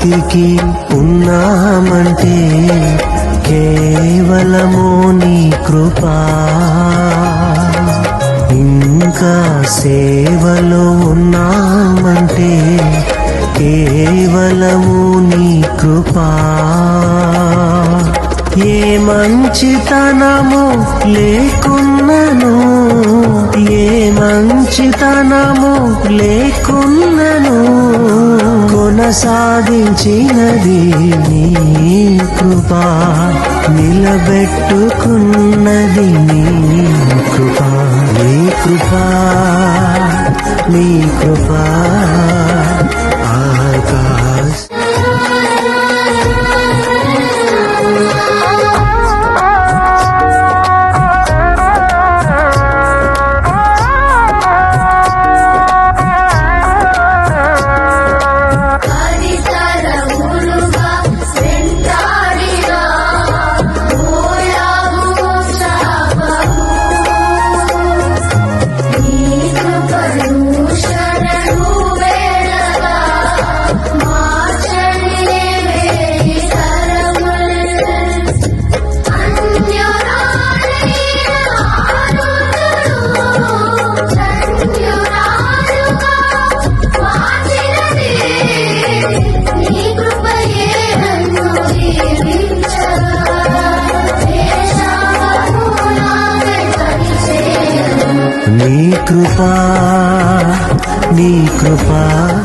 బ్రతికి ఉన్నామంటే కేవలము నీ కృపా. ఇంకా సేవలో ఉన్నామంటే కేవలము నీ కృపా. ఏ మంచితనము లేకున్నను, ఏ మంచితనము లేకున్నను, కొనసాగించినది నీ కృపా. నిలబెట్టుకున్నది నీ కృపా. నీ కృపా, నీ కృపా ఆకాశ. నీ కృపా, నీ కృపా.